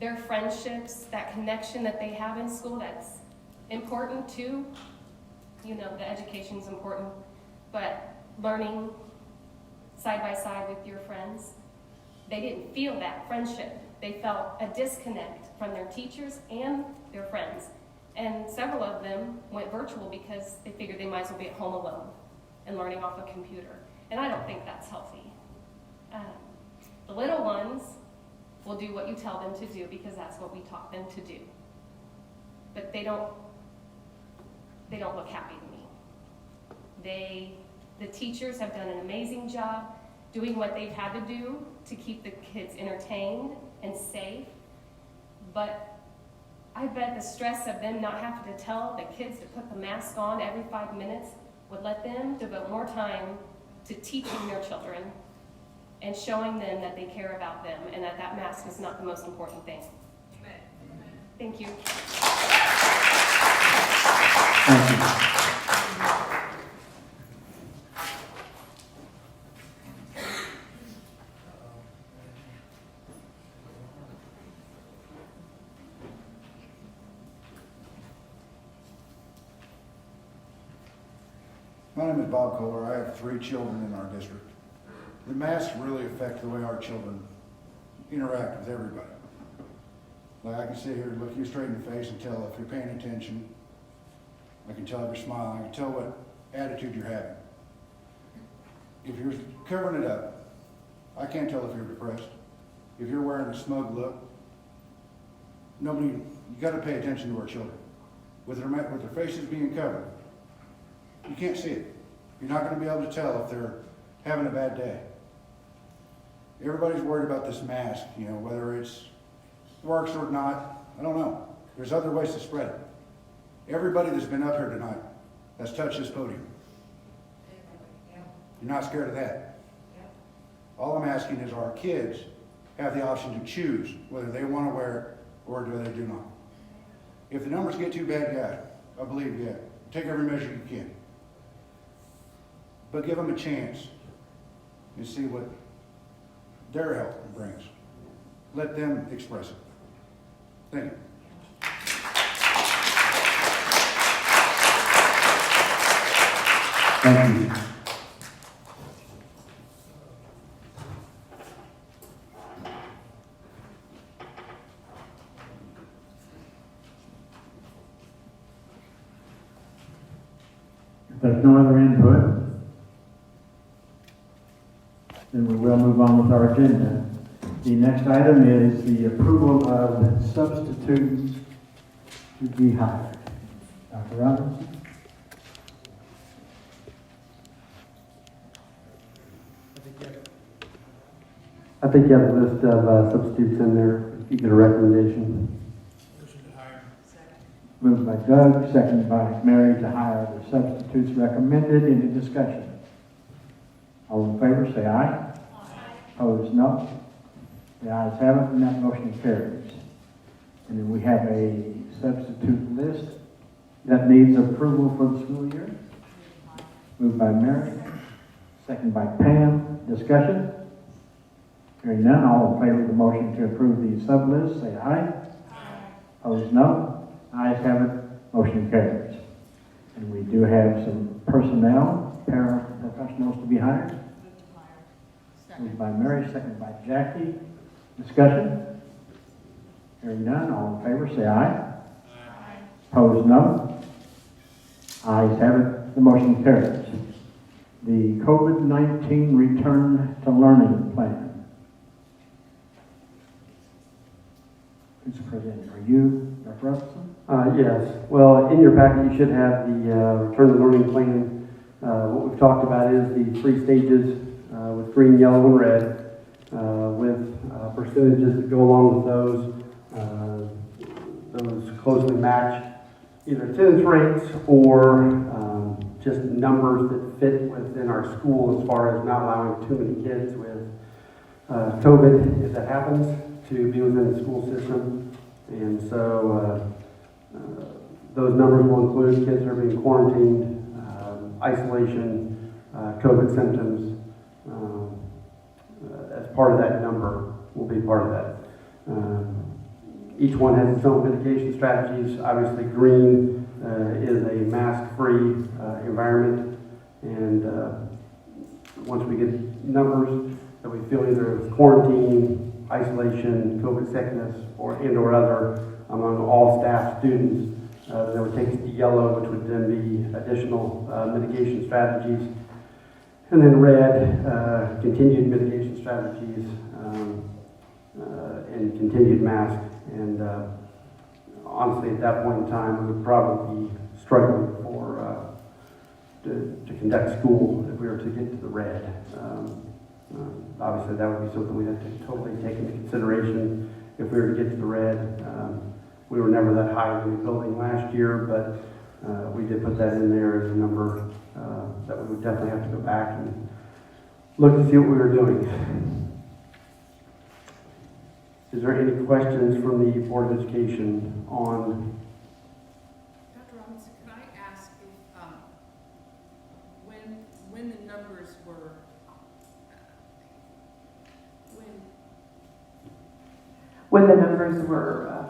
Their friendships, that connection that they have in school, that's important too. You know, the education's important, but learning side by side with your friends, they didn't feel that friendship. They felt a disconnect from their teachers and their friends. And several of them went virtual because they figured they might as well be at home alone and learning off a computer. And I don't think that's healthy. The little ones will do what you tell them to do because that's what we taught them to do. But they don't look happy to me. The teachers have done an amazing job doing what they've had to do to keep the kids entertained and safe. But I bet the stress of them not having to tell the kids to put the mask on every 5 minutes would let them devote more time to teaching their children and showing them that they care about them and that that mask is not the most important thing. Amen. Thank you. Thank you. My name is Bob Kohler. I have 3 children in our district. The masks really affect the way our children interact with everybody. Like I can sit here and look you straight in the face and tell if you're paying attention. I can tell if you're smiling. I can tell what attitude you're having. If you're covering it up, I can't tell if you're depressed. If you're wearing a smug look, you got to pay attention to our children. With their faces being covered, you can't see it. You're not going to be able to tell if they're having a bad day. Everybody's worried about this mask, whether it's works or not, I don't know. There's other ways to spread it. Everybody that's been up here tonight has touched this podium. You're not scared of that. All I'm asking is our kids have the option to choose whether they want to wear it or do they do not. If the numbers get too bad, I believe, take every measure you can. But give them a chance and see what their health brings. Let them express it. Thank you. Thank you. If there's no other input, then we will move on with our agenda. The next item is the approval of substitutes to be hired. Dr. Robinson? I think you have a list of substitutes in there. If you get a recommendation. Moved by Doug, seconded by Mary to hire the substitutes recommended. Any discussion? All in favor, say aye. Aye. Opposed, no. The ayes have it, and that motion carries. And then we have a substitute list that needs approval for the school year. Moved by Mary, seconded by Pam. Discussion? Hearing none, all in favor of the motion to approve the sub-list, say aye. Aye. Opposed, no. Ayes have it, motion carries. And we do have some personnel, paraprofessionals to be hired. Moved by Mary, seconded by Jackie. Discussion? Hearing none, all in favor, say aye. Aye. Opposed, no. Ayes have it, the motion carries. The COVID-19 Return to Learning Plan. Who's presenting? Are you, Dr. Robinson? Yes. Well, in your packet, you should have the Return to Learning Plan. What we've talked about is the 3 stages with green, yellow, and red, with percentages that go along with those. Those closely match either attendance rates or just numbers that fit within our school as far as not allowing too many kids with COVID, if that happens, to be within the school system. And so those numbers will include kids that are being quarantined, isolation, COVID symptoms. As part of that number will be part of that. Each one has its own mitigation strategies. Obviously, green is a mask-free environment. And once we get numbers that we feel either quarantine, isolation, COVID sickness, or other among all staff, students, then would take us to yellow, which would then be additional mitigation strategies. And then red, continued mitigation strategies and continued mask. And honestly, at that point in time, we would probably be struggling to conduct school if we were to get to the red. Obviously, that would be something we'd have to totally take into consideration if we were to get to the red. We were never that high in the building last year, but we did put that in there as a number that we would definitely have to go back and look to see what we were doing. Is there any questions from the Board of Education on? Dr. Robinson, can I ask if when the numbers were when the numbers were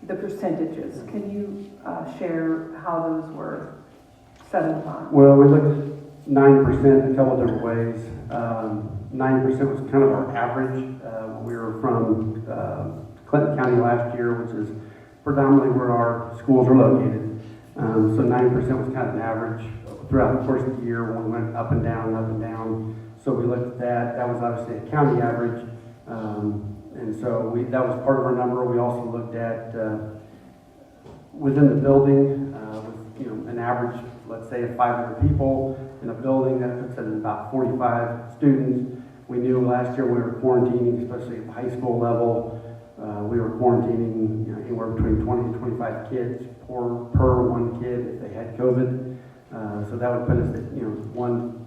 the percentages, can you share how those were settled on? Well, we looked 9% a couple different ways. 9% was kind of our average. We were from Clinton County last year, which is predominantly where our schools are located. So 9% was kind of an average throughout the course of the year when we went up and down, up and down. So we looked at that. That was obviously a county average. And so that was part of our number. We also looked at within the building, with an average, let's say, of 500 people in a building, that puts it at about 45 students. We knew last year we were quarantining, especially at the high school level. We were quarantining anywhere between 20 to 25 kids per one kid if they had COVID. So that would put us at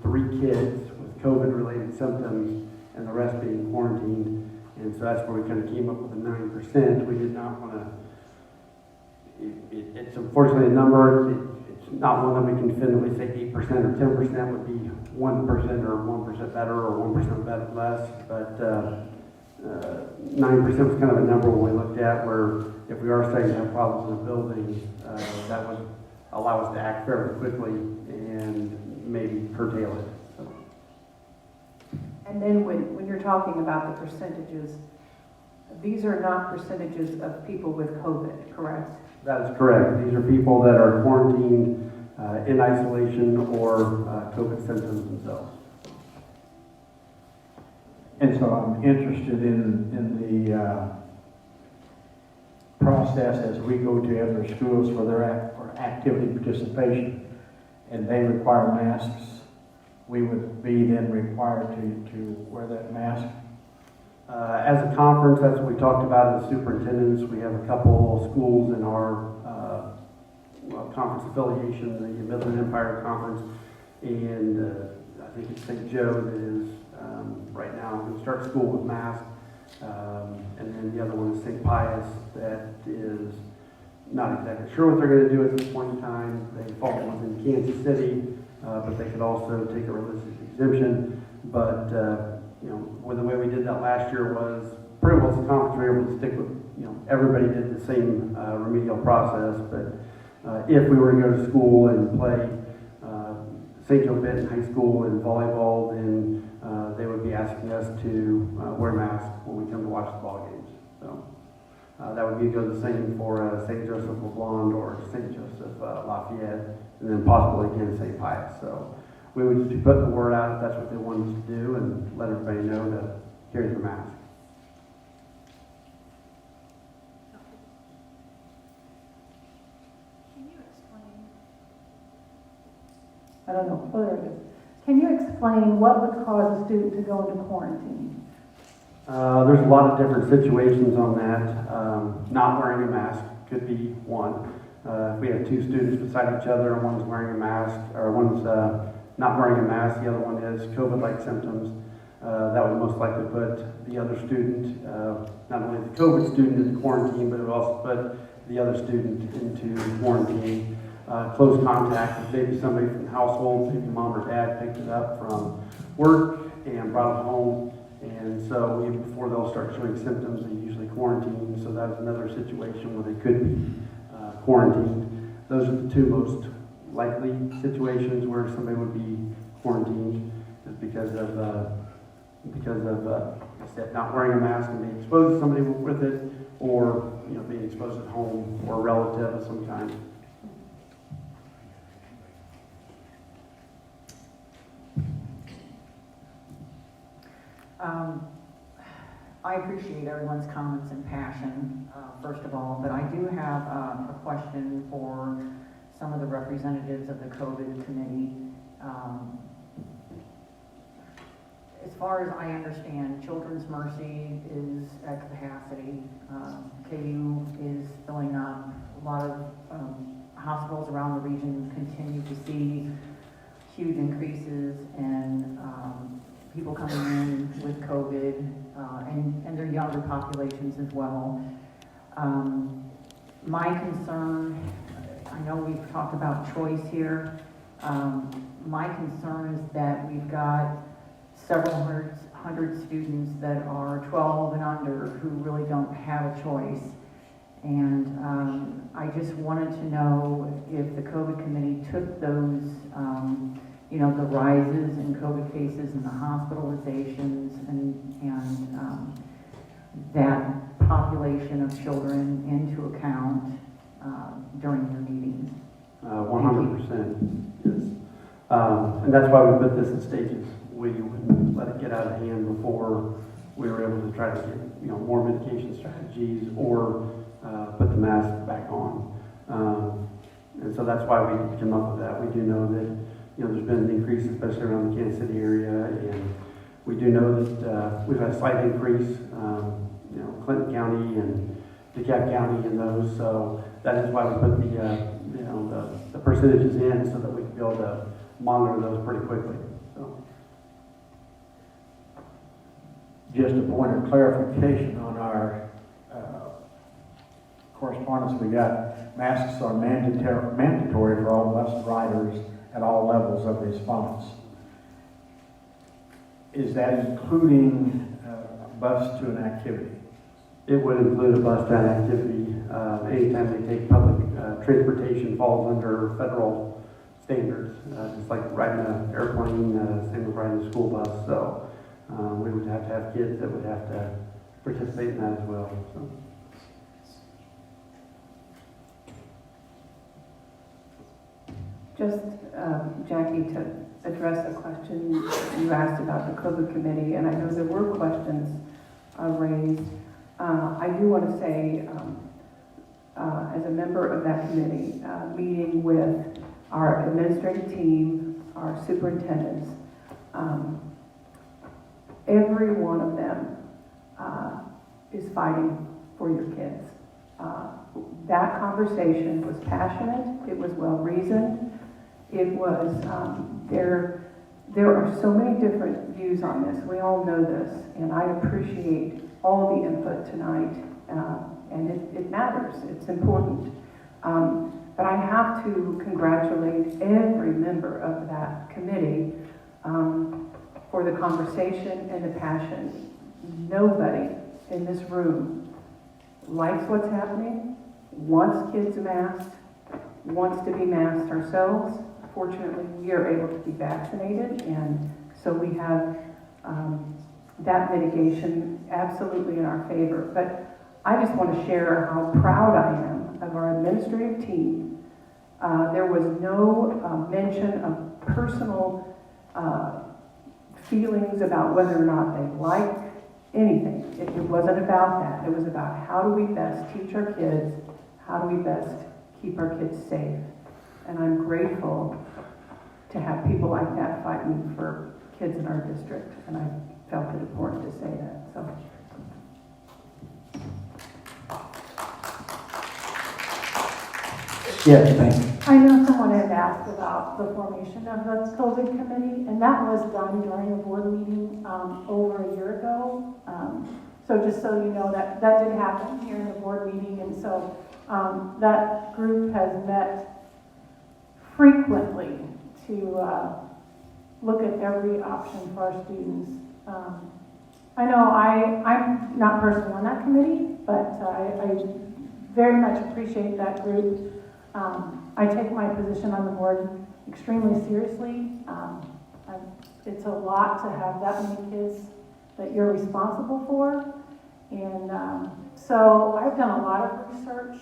3 kids with COVID-related symptoms, and the rest being quarantined. And so that's where we kind of came up with the 9%. We did not want to. It's unfortunately a number. It's not one that we can definitively say 8% or 10% would be 1% or 1% better or 1% better less. But 9% was kind of a number we looked at where if we are starting to have problems in the building, that would allow us to act fairly quickly and maybe curtail it. So. And then when you're talking about the percentages, these are not percentages of people with COVID, correct? That is correct. These are people that are quarantined in isolation or COVID symptoms themselves. And so I'm interested in the process as we go to other schools for their for activity participation, and they require masks. We would be then required to wear that mask. As a conference, that's what we talked about as superintendents. We have a couple schools in our conference affiliation, the Midland Empire Conference, and I think it's St. Joe that is right now going to start school with masks. And then the other one is St. Pius that is not exactly sure what they're going to do at this point in time. They fall within Kansas City, but they could also take a religious exemption. But with the way we did that last year was pretty well as a conference we were able to stick with, everybody did the same remedial process. But if we were to go to school and play St. Joe Benton High School in volleyball, then they would be asking us to wear masks when we come to watch the ball games. So that would go the same for St. Joseph LeBlanc or St. Joseph Lafayette, and then possibly again St. Pius. So we would just be putting the word out if that's what they wanted us to do, and let everybody know to carry their mask. Can you explain? I don't know. Oh, there it is. Can you explain what would cause a student to go into quarantine? There's a lot of different situations on that. Not wearing a mask could be one. If we have 2 students beside each other and one's wearing a mask, or one's not wearing a mask, the other one has COVID-like symptoms, that would most likely put the other student, not only the COVID student into quarantine, but it would also put the other student into quarantine. Close contact with maybe somebody from the household, maybe mom or dad picked it up from work and brought it home. And so even before they'll start showing symptoms, they usually quarantine. So that's another situation where they could be quarantined. Those are the 2 most likely situations where somebody would be quarantined, is because of like I said, not wearing a mask and being exposed to somebody with it, or being exposed at home or a relative of some kind. I appreciate everyone's comments and passion, first of all, but I do have a question for some of the representatives of the COVID committee. As far as I understand, Children's Mercy is at capacity. KU is filling up. A lot of hospitals around the region continue to see huge increases in people coming in with COVID, and their younger populations as well. My concern, I know we've talked about choice here. My concern is that we've got several hundred students that are 12 and under who really don't have a choice. And I just wanted to know if the COVID committee took those you know, the rises in COVID cases and the hospitalizations and that population of children into account during your meetings? 100%, yes. And that's why we put this in stages. We wouldn't let it get out of hand before we were able to try to get, you know, more mitigation strategies or put the mask back on. And so that's why we came up with that. We do know that, you know, there's been an increase, especially around the Kansas City area, and we do know that we've had a slight increase, you know, Clinton County and DeKalb County in those. So that is why we put the, you know, the percentages in so that we can be able to monitor those pretty quickly. So. Just a point of clarification on our correspondence we got. Masks are mandatory for all bus riders at all levels of response. Is that including bus to an activity? It would include a bus to an activity. Anytime they take public transportation falls under federal standards, just like riding an airplane, same with riding a school bus. So we would have to have kids that would have to participate in that as well. So. Just, Jackie, to address a question you asked about the COVID committee, and I know there were questions raised. I do want to say, as a member of that committee, meeting with our administrative team, our superintendents, every one of them is fighting for your kids. That conversation was passionate, it was well-reasoned, it was, there are so many different views on this, we all know this, and I appreciate all the input tonight, and it matters, it's important. But I have to congratulate every member of that committee for the conversation and the passion. Nobody in this room likes what's happening, wants kids masked, wants to be masked ourselves. Fortunately, we are able to be vaccinated, and so we have that mitigation absolutely in our favor. But I just want to share how proud I am of our administrative team. There was no mention of personal feelings about whether or not they liked anything. It wasn't about that. It was about how do we best teach our kids, how do we best keep our kids safe. And I'm grateful to have people like that fighting for kids in our district. And I felt it important to say that. So. Yes, thank you. I know someone had asked about the formation of the COVID committee, and that was done during a board meeting over a year ago. So just so you know, that did happen here in the board meeting, and so that group has met frequently to look at every option for our students. I know I'm not personally on that committee, but I very much appreciate that group. I take my position on the board extremely seriously. It's a lot to have that many kids that you're responsible for. And so I've done a lot of research.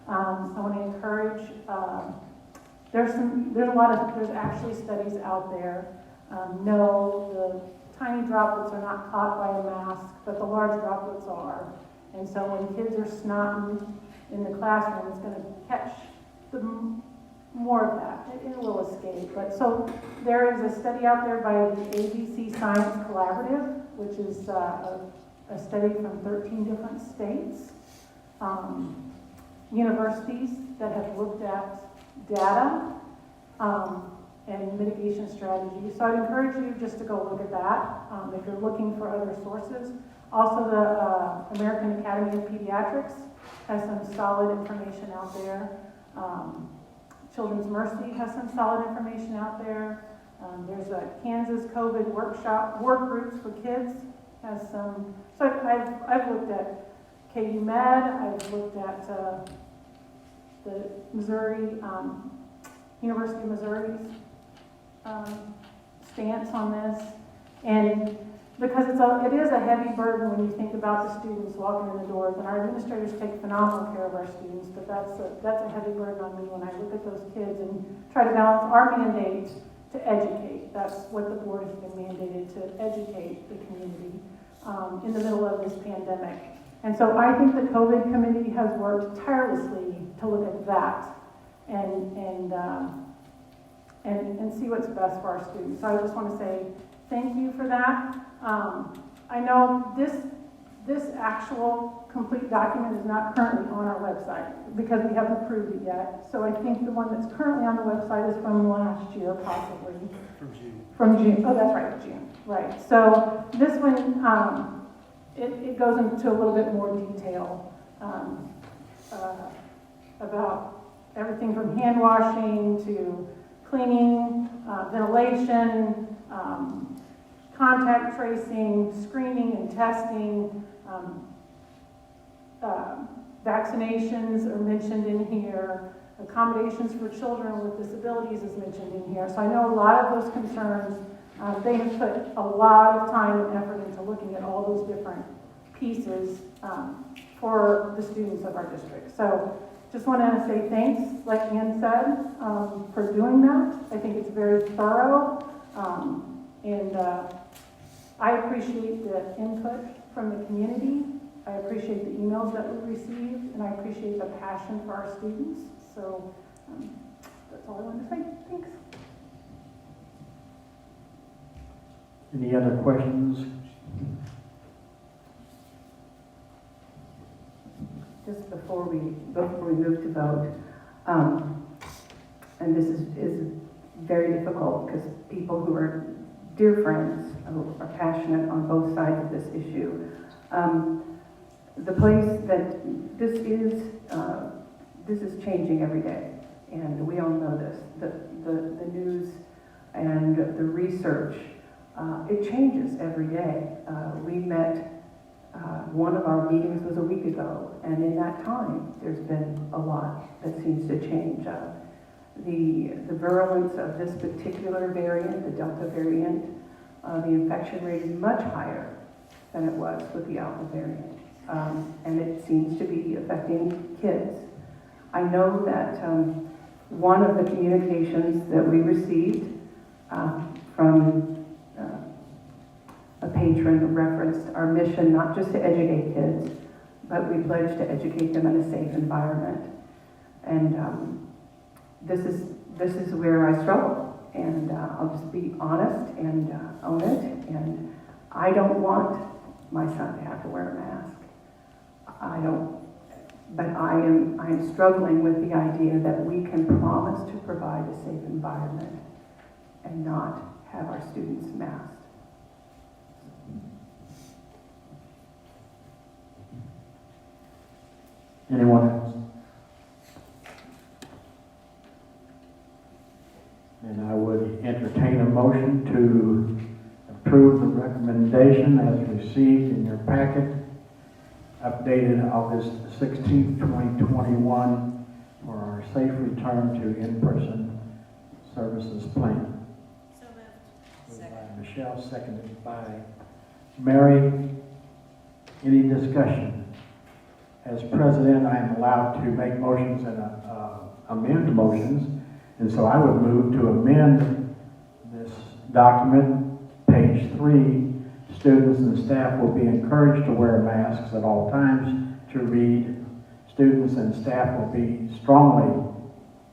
I want to encourage, there's actually studies out there. No, the tiny droplets are not caught by a mask, but the large droplets are. And so when kids are snotting in the classroom, it's going to catch more of that. It will escape. But so there is a study out there by the ABC Science Collaborative, which is a study from 13 different states, universities that have looked at data and mitigation strategies. So I'd encourage you just to go look at that if you're looking for other sources. Also, the American Academy of Pediatrics has some solid information out there. Children's Mercy has some solid information out there. There's a Kansas COVID work groups for kids has some. So I've looked at KU Med. I've looked at the Missouri University of Missouri's stance on this. And because it is a heavy burden when you think about the students walking in the doors, and our administrators take phenomenal care of our students, but that's a heavy burden on me when I look at those kids and try to balance our mandate to educate. That's what the board has been mandated, to educate the community in the middle of this pandemic. And so I think the COVID committee has worked tirelessly to look at that and see what's best for our students. So I just want to say thank you for that. I know this actual complete document is not currently on our website because we haven't approved it yet. So I think the one that's currently on the website is from last year, possibly. From June. From June. Oh, that's right, June. Right. So this one, it goes into a little bit more detail about everything from hand washing to cleaning, ventilation, contact tracing, screening and testing, vaccinations are mentioned in here, accommodations for children with disabilities is mentioned in here. So I know a lot of those concerns, they have put a lot of time and effort into looking at all those different pieces for the students of our district. So just want to say thanks, like Ann said, for doing that. I think it's very thorough, and I appreciate the input from the community. I appreciate the emails that we received, and I appreciate the passion for our students. So that's all I wanted to say. Thanks. Any other questions? Just before we move to vote, and this is very difficult because people who are dear friends are passionate on both sides of this issue. The place that this is changing every day, and we all know this. The news and the research, it changes every day. We met. One of our meetings was a week ago, and in that time, there's been a lot that seems to change. The virulence of this particular variant, the Delta variant, the infection rate is much higher than it was with the Alpha variant, and it seems to be affecting kids. I know that one of the communications that we received from a patron referenced our mission not just to educate kids, but we pledge to educate them in a safe environment. And this is where I struggle, and I'll just be honest and own it. And I don't want my son to have to wear a mask. I don't, but I am struggling with the idea that we can promise to provide a safe environment and not have our students masked. Anyone else? And I would entertain a motion to approve the recommendation as received in your packet, updated August 16th, 2021, for our safe return to in-person services plan. So moved. Moved by Michelle, seconded by Mary. Any discussion? As president, I am allowed to make motions and amend motions, and so I would move to amend this document, page 3. Students and staff will be encouraged to wear masks at all times. To read, students and staff will be strongly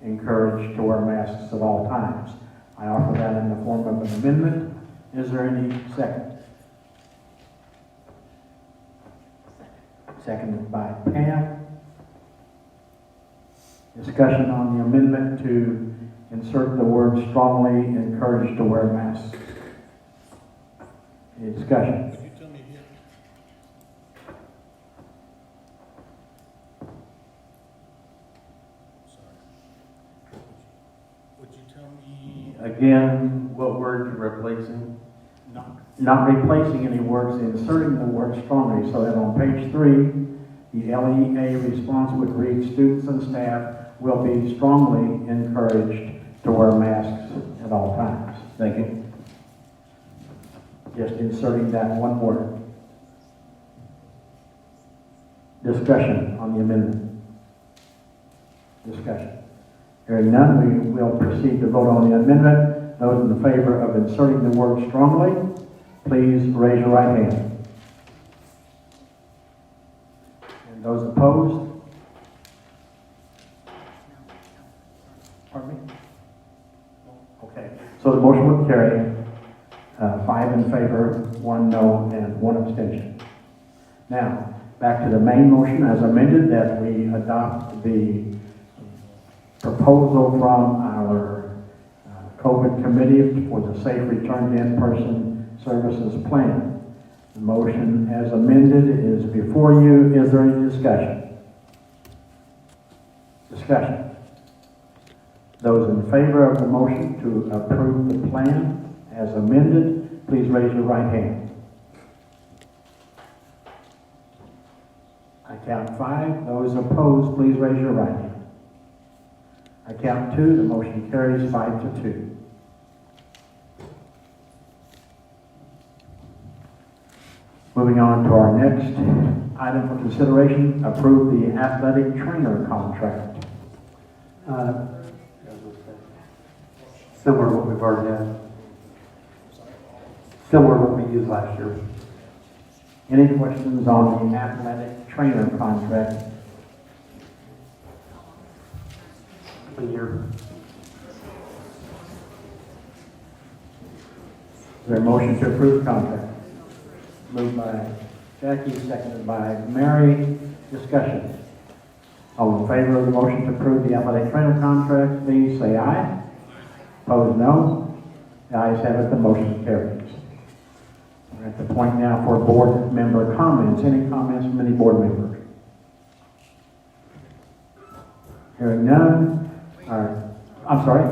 encouraged to wear masks at all times. I offer that in the form of an amendment. Is there any second? Seconded by Pam. Discussion on the amendment to insert the word strongly encouraged to wear masks. Any discussion? Could you tell me again? Sorry. Would you tell me Again, what word you're replacing? not? Not replacing any words, inserting the word strongly, so that on page 3, the LEA response would read, students and staff will be strongly encouraged to wear masks at all times. Thank you. just inserting that one word. Discussion on the amendment. Discussion. Hearing none, we will proceed to vote on the amendment. Those in favor of inserting the word strongly, please raise your right hand. And those opposed? Pardon me? Okay, so the motion would carry 5 in favor, 1 no, and 1 abstention. Now, back to the main motion as amended, that we adopt the proposal from our COVID committee for the Safe Return to In-Person Services Plan. The motion as amended is before you. Is there any discussion? Discussion. Those in favor of the motion to approve the plan as amended, please raise your right hand. I count 5. Those opposed, please raise your right hand. I count 2. The motion carries 5-2. Moving on to our next item for consideration, approve the athletic trainer contract. Similar to what we've already had. Similar to what we used last year. Any questions on the athletic trainer contract? A year. Is there a motion to approve the contract? Moved by Jackie, seconded by Mary. Discussion. All in favor of the motion to approve the athletic trainer contract, please say aye. Opposed, no. The ayes have it, the motion carries. We're at the point now for board member comments. Any comments from any board members? Hearing none. I'm sorry.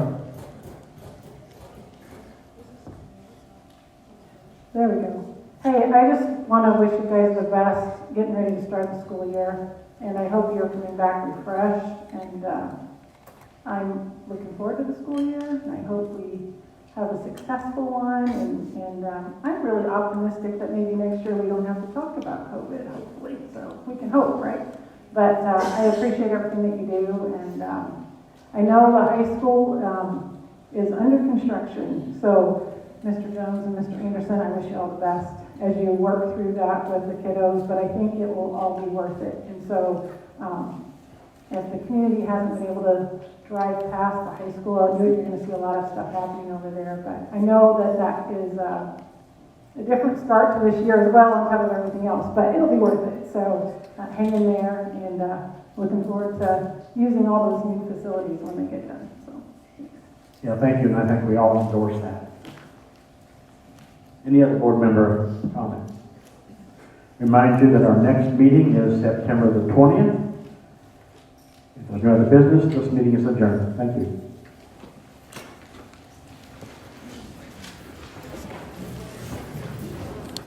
There we go. Hey, I just want to wish you guys the best getting ready to start the school year. And I hope you're coming back refreshed. And I'm looking forward to the school year. And I hope we have a successful one. And I'm really optimistic that maybe next year we don't have to talk about COVID, hopefully. So we can hope, right? But I appreciate everything that you do. And I know the high school is under construction. So Mr. Jones and Mr. Anderson, I wish you all the best as you work through that with the kiddos, but I think it will all be worth it. And so if the community hasn't been able to drive past the high school, you're going to see a lot of stuff happening over there. But I know that that is a different start to this year as well on top of everything else, but it'll be worth it. So hang in there, and looking forward to using all those new facilities when they get done. So, Yeah, thank you, and I think we all endorse that. Any other board member comments? Remind you that our next meeting is September the 20th. If there's no other business, this meeting is adjourned. Thank you.